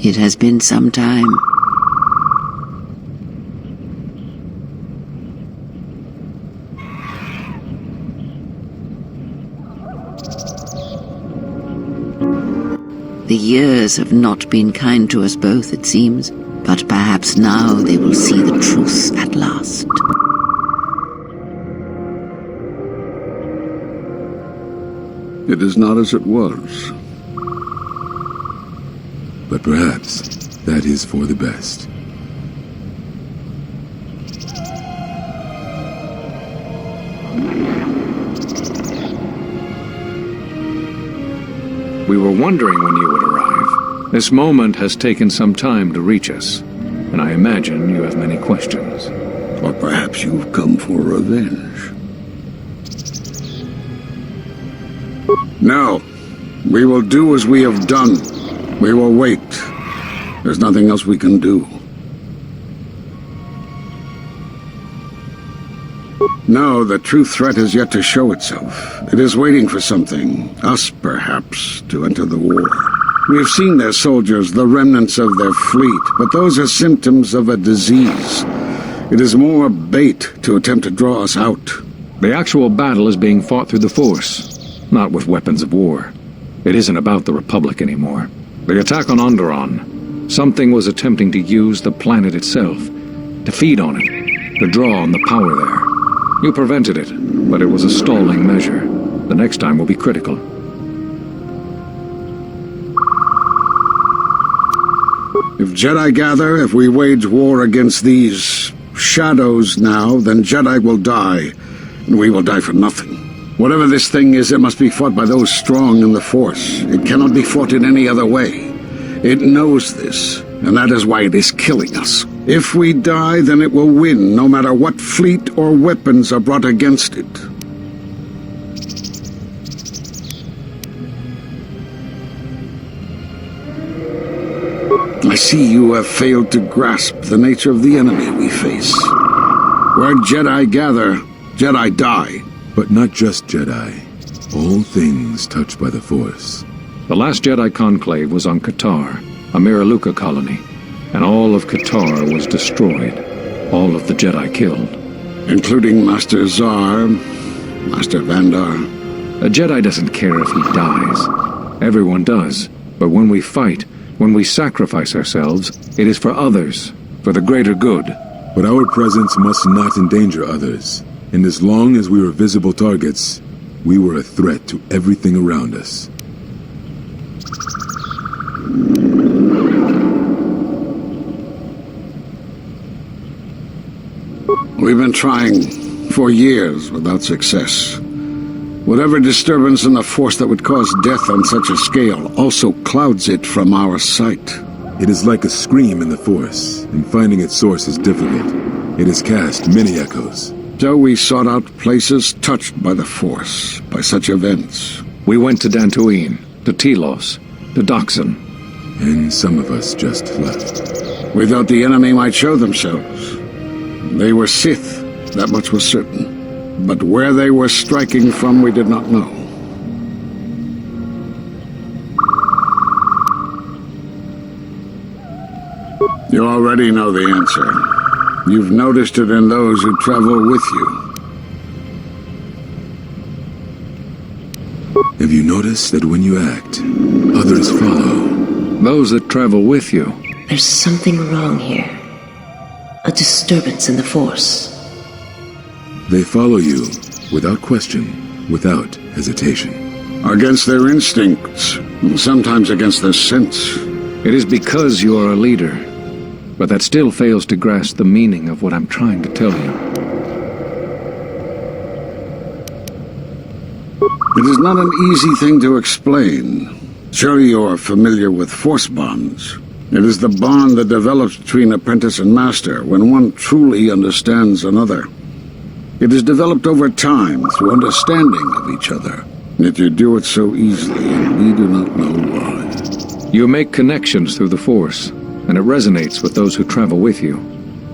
It has been some time. The years have not been kind to us both, it seems, but perhaps now they will see the truth at last. It is not as it was. But perhaps that is for the best. We were wondering when you would arrive. This moment has taken some time to reach us, and I imagine you have many questions. Or perhaps you've come for revenge. No. We will do as we have done. We will wait. There's nothing else we can do. No, the true threat has yet to show itself. It is waiting for something, us perhaps, to enter the war. We have seen their soldiers, the remnants of their fleet, but those are symptoms of a disease. It is more bait to attempt to draw us out. The actual battle is being fought through the Force, not with weapons of war. It isn't about the Republic anymore. The attack on Onderon, something was attempting to use the planet itself, to feed on it, to draw on the power there. You prevented it, but it was a stalling measure. The next time will be critical. If Jedi gather, if we wage war against these shadows now, then Jedi will die, and we will die for nothing. Whatever this thing is, it must be fought by those strong in the Force. It cannot be fought in any other way. It knows this, and that is why it is killing us. If we die, then it will win, no matter what fleet or weapons are brought against it. I see you have failed to grasp the nature of the enemy we face. Where Jedi gather, Jedi die. But not just Jedi. All things touched by the Force. The last Jedi Conclave was on KOTOR, a Miraluka colony, and all of KOTOR was destroyed. All of the Jedi killed. Including Master Zar, Master Vandar. A Jedi doesn't care if he dies. Everyone does. But when we fight, when we sacrifice ourselves, it is for others, for the greater good. But our presence must not endanger others. And as long as we were visible targets, we were a threat to everything around us. We've been trying for years without success. Whatever disturbance in the Force that would cause death on such a scale also clouds it from our sight. It is like a scream in the Force, and finding its source is difficult. It has cast many echoes. So we sought out places touched by the Force, by such events. We went to Dantooine, to Telos, to Doxon. And some of us just left. We thought the enemy might show themselves. They were Sith, that much was certain. But where they were striking from, we did not know. You already know the answer. You've noticed it in those who travel with you. Have you noticed that when you act, others follow? Those that travel with you. There's something wrong here. A disturbance in the Force. They follow you, without question, without hesitation. Against their instincts, and sometimes against their sense. It is because you are a leader. But that still fails to grasp the meaning of what I'm trying to tell you. It is not an easy thing to explain. Surely you are familiar with force bonds. It is the bond that develops between apprentice and master when one truly understands another. It is developed over time through understanding of each other. Yet you do it so easily, and we do not know why. You make connections through the Force, and it resonates with those who travel with you.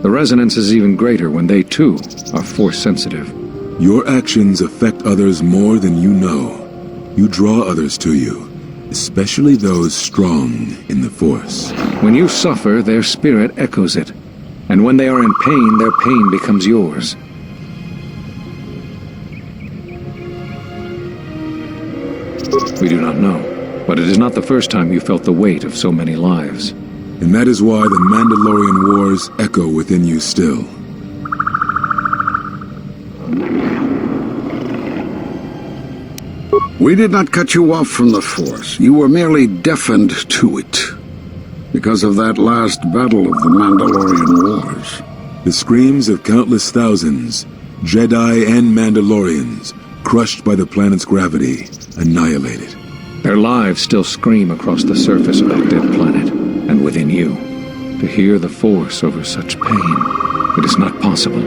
The resonance is even greater when they, too, are Force-sensitive. Your actions affect others more than you know. You draw others to you, especially those strong in the Force. When you suffer, their spirit echoes it. And when they are in pain, their pain becomes yours. We do not know, but it is not the first time you felt the weight of so many lives. And that is why the Mandalorian Wars echo within you still. We did not cut you off from the Force. You were merely deafened to it. Because of that last battle of the Mandalorian Wars. The screams of countless thousands, Jedi and Mandalorians, crushed by the planet's gravity, annihilated. Their lives still scream across the surface of that dead planet, and within you. To hear the Force over such pain, it is not possible.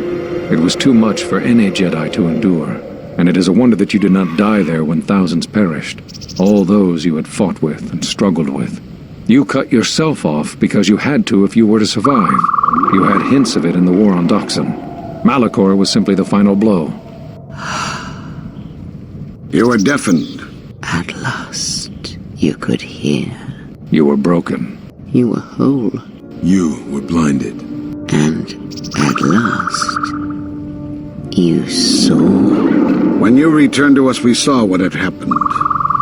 It was too much for any Jedi to endure, and it is a wonder that you did not die there when thousands perished, all those you had fought with and struggled with. You cut yourself off because you had to if you were to survive. You had hints of it in the war on Doxon. Malachor was simply the final blow. You were deafened. At last, you could hear. You were broken. You were whole. You were blinded. And at last, you saw. When you returned to us, we saw what had happened.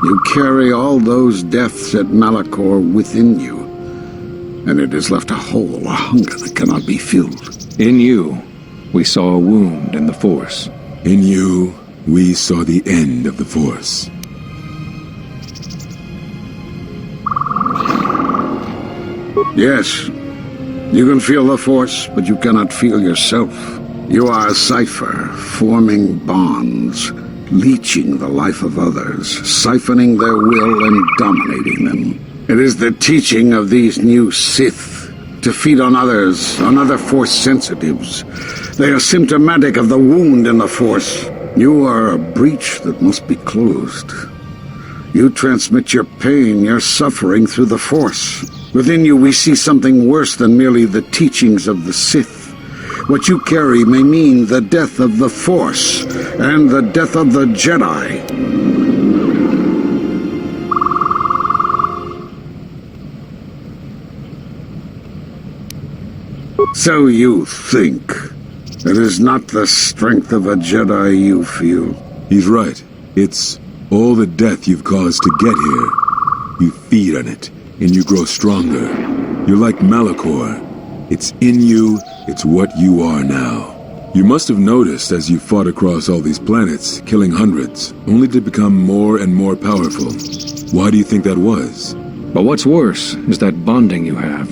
You carry all those deaths at Malachor within you. And it has left a hole, a hunger that cannot be filled. In you, we saw a wound in the Force. In you, we saw the end of the Force. Yes, you can feel the Force, but you cannot feel yourself. You are a cipher, forming bonds, leeching the life of others, siphoning their will and dominating them. It is the teaching of these new Sith to feed on others, on other Force sensitives. They are symptomatic of the wound in the Force. You are a breach that must be closed. You transmit your pain, your suffering through the Force. Within you we see something worse than merely the teachings of the Sith. What you carry may mean the death of the Force, and the death of the Jedi. So you think. It is not the strength of a Jedi you feel. He's right. It's all the death you've caused to get here. You feed on it, and you grow stronger. You're like Malachor. It's in you, it's what you are now. You must have noticed as you fought across all these planets, killing hundreds, only to become more and more powerful. Why do you think that was? But what's worse is that bonding you have.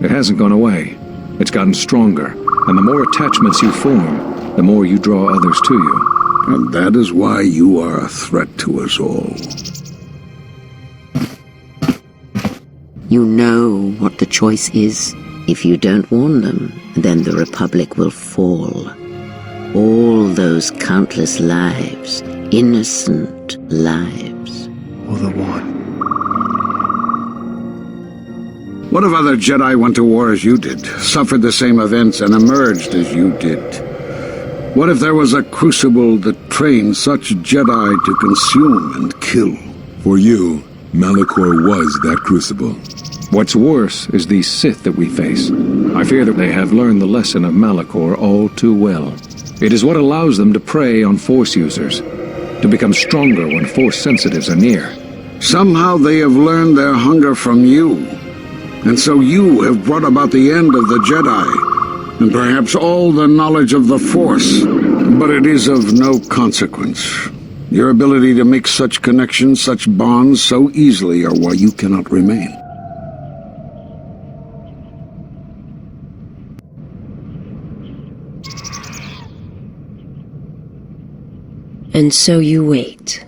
It hasn't gone away. It's gotten stronger, and the more attachments you form, the more you draw others to you. And that is why you are a threat to us all. You know what the choice is. If you don't warn them, then the Republic will fall. All those countless lives, innocent lives. Or the one. What if other Jedi went to war as you did, suffered the same events, and emerged as you did? What if there was a crucible that trained such Jedi to consume and kill? For you, Malachor was that crucible. What's worse is these Sith that we face. I fear that they have learned the lesson of Malachor all too well. It is what allows them to prey on Force users, to become stronger when Force sensitives are near. Somehow they have learned their hunger from you. And so you have brought about the end of the Jedi, and perhaps all the knowledge of the Force. But it is of no consequence. Your ability to make such connections, such bonds so easily are why you cannot remain. And so you wait,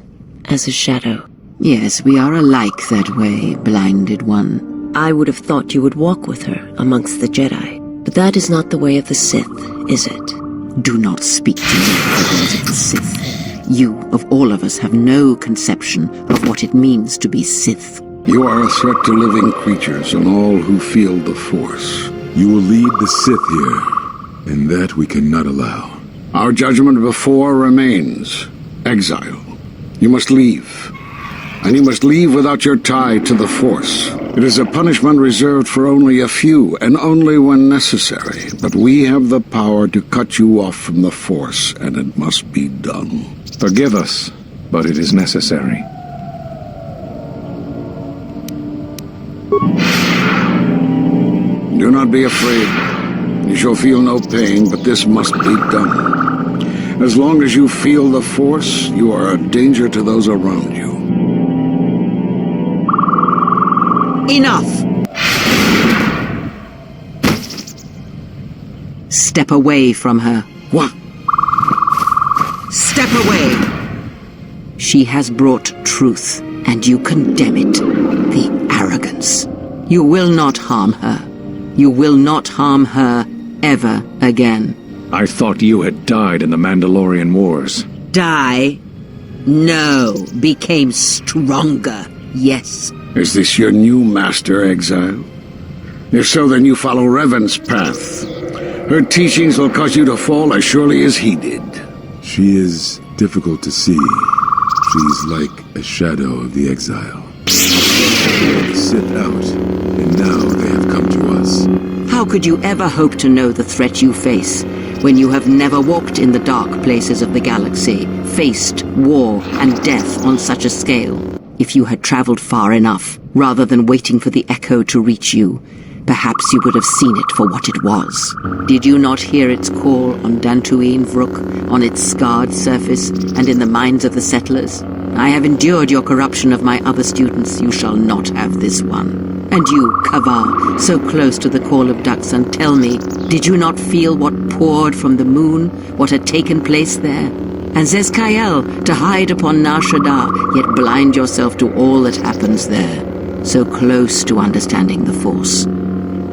as a shadow. Yes, we are alike that way, blinded one. I would have thought you would walk with her amongst the Jedi. But that is not the way of the Sith, is it? Do not speak to me of the ways of the Sith. You, of all of us, have no conception of what it means to be Sith. You are a threat to living creatures and all who feel the Force. You will lead the Sith here, and that we cannot allow. Our judgment before remains. Exile. You must leave. And you must leave without your tie to the Force. It is a punishment reserved for only a few, and only when necessary. But we have the power to cut you off from the Force, and it must be done. Forgive us, but it is necessary. Do not be afraid. You shall feel no pain, but this must be done. As long as you feel the Force, you are a danger to those around you. Enough! Step away from her. What? Step away! She has brought truth, and you condemn it. The arrogance. You will not harm her. You will not harm her ever again. I thought you had died in the Mandalorian Wars. Die? No. Became stronger. Yes. Is this your new master, Exile? If so, then you follow Revan's path. Her teachings will cause you to fall as surely as he did. She is difficult to see. She's like a shadow of the Exile. They sit out, and now they have come to us. How could you ever hope to know the threat you face when you have never walked in the dark places of the galaxy, faced war and death on such a scale? If you had traveled far enough, rather than waiting for the echo to reach you, perhaps you would have seen it for what it was. Did you not hear its call on Dantooine, Vrook, on its scarred surface, and in the minds of the settlers? I have endured your corruption of my other students. You shall not have this one. And you, Kavar, so close to the call of Daxan, tell me, did you not feel what poured from the moon, what had taken place there? And Zak-Kei to hide upon Nar Shaddaa, yet blind yourself to all that happens there. So close to understanding the Force.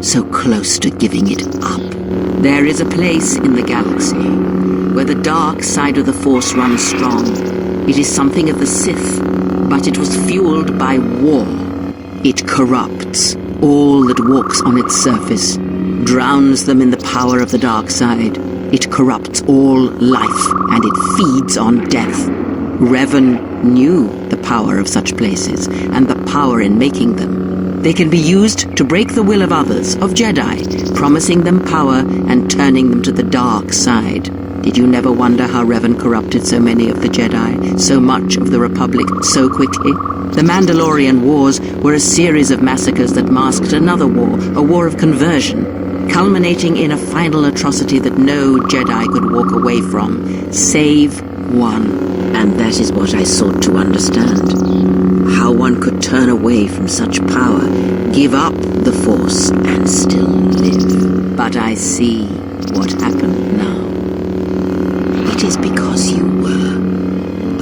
So close to giving it up. There is a place in the galaxy where the dark side of the Force runs strong. It is something of the Sith, but it was fueled by war. It corrupts all that walks on its surface, drowns them in the power of the dark side. It corrupts all life, and it feeds on death. Revan knew the power of such places, and the power in making them. They can be used to break the will of others, of Jedi, promising them power and turning them to the dark side. Did you never wonder how Revan corrupted so many of the Jedi, so much of the Republic, so quickly? The Mandalorian Wars were a series of massacres that masked another war, a war of conversion, culminating in a final atrocity that no Jedi could walk away from, save one. And that is what I sought to understand. How one could turn away from such power, give up the Force, and still live. But I see what happened now. It is because you were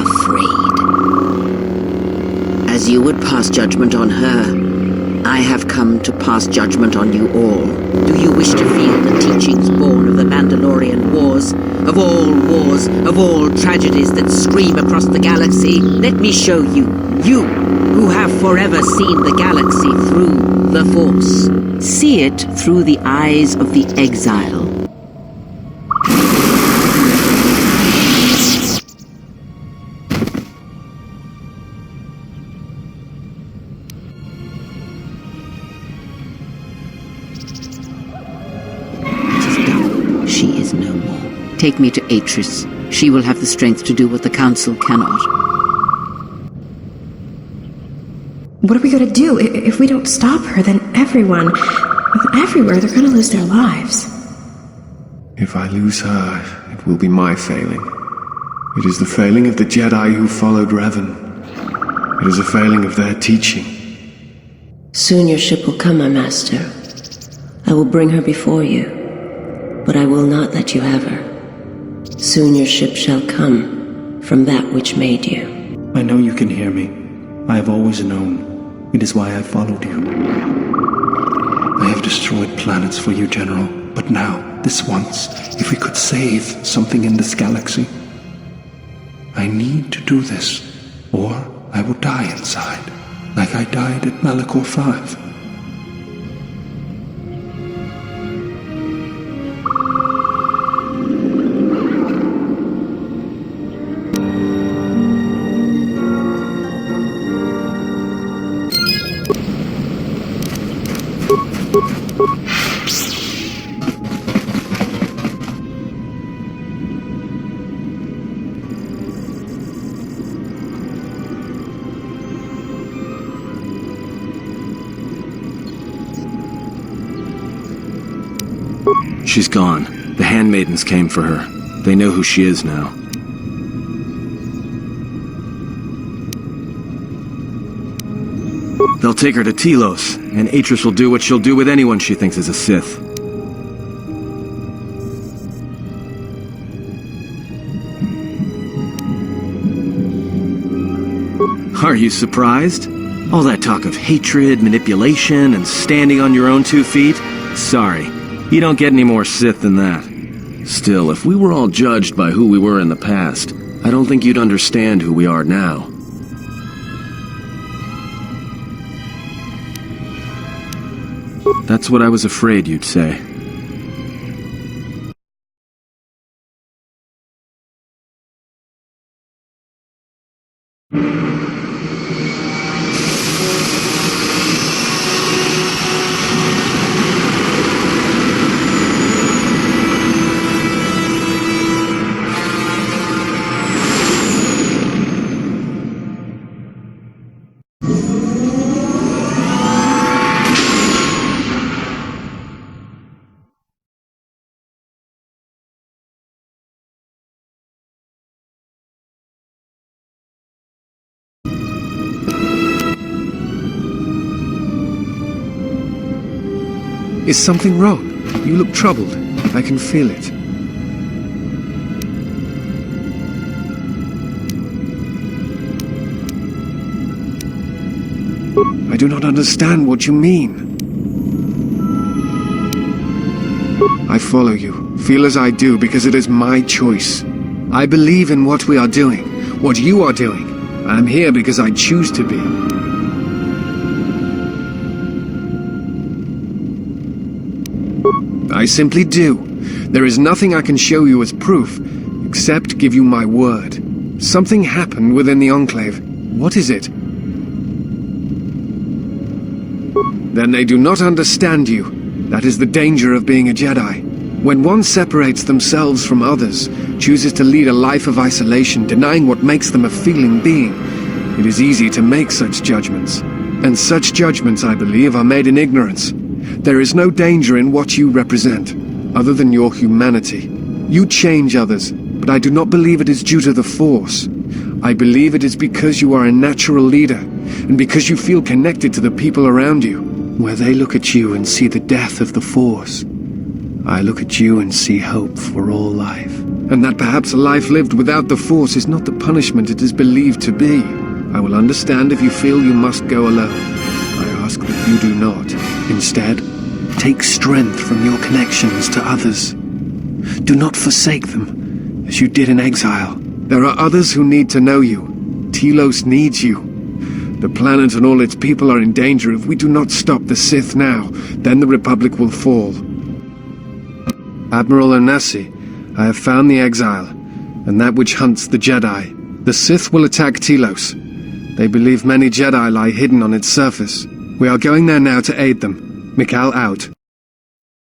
afraid. As you would pass judgment on her, I have come to pass judgment on you all. Do you wish to feel the teachings born of the Mandalorian Wars? Of all tragedies that scream across the galaxy? Let me show you, you who have forever seen the galaxy through the Force. See it through the eyes of the Exile. She is no more. Take me to Atris. She will have the strength to do what the Council cannot. What are we gonna do? If we don't stop her, then everyone, everywhere, they're gonna lose their lives. If I lose her, it will be my failing. It is the failing of the Jedi who followed Revan. It is a failing of their teaching. Soon your ship will come, my master. I will bring her before you, but I will not let you have her. Soon your ship shall come from that which made you. I know you can hear me. I have always known. It is why I followed you. I have destroyed planets for you, General. But now, this once, if we could save something in this galaxy, I need to do this, or I will die inside, like I died at Malachor 5. She's gone. The handmaidens came for her. They know who she is now. They'll take her to Telos, and Atris will do what she'll do with anyone she thinks is a Sith. Are you surprised? All that talk of hatred, manipulation, and standing on your own 2 feet? Sorry. You don't get any more Sith than that. Still, if we were all judged by who we were in the past, I don't think you'd understand who we are now. That's what I was afraid you'd say. Is something wrong? You look troubled. I can feel it. I do not understand what you mean. I follow you. Feel as I do because it is my choice. I believe in what we are doing, what you are doing. I am here because I choose to be. I simply do. There is nothing I can show you as proof, except give you my word. Something happened within the Enclave. What is it? Then they do not understand you. That is the danger of being a Jedi. When one separates themselves from others, chooses to lead a life of isolation, denying what makes them a feeling being, it is easy to make such judgments. And such judgments, I believe, are made in ignorance. There is no danger in what you represent, other than your humanity. You change others, but I do not believe it is due to the Force. I believe it is because you are a natural leader, and because you feel connected to the people around you. Where they look at you and see the death of the Force, I look at you and see hope for all life. And that perhaps a life lived without the Force is not the punishment it is believed to be. I will understand if you feel you must go alone. I ask that you do not. Instead, take strength from your connections to others. Do not forsake them, as you did in exile. There are others who need to know you. Telos needs you. The planet and all its people are in danger. If we do not stop the Sith now, then the Republic will fall. Admiral Onasi, I have found the exile, and that which hunts the Jedi. The Sith will attack Telos. They believe many Jedi lie hidden on its surface. We are going there now to aid them. Mikal out.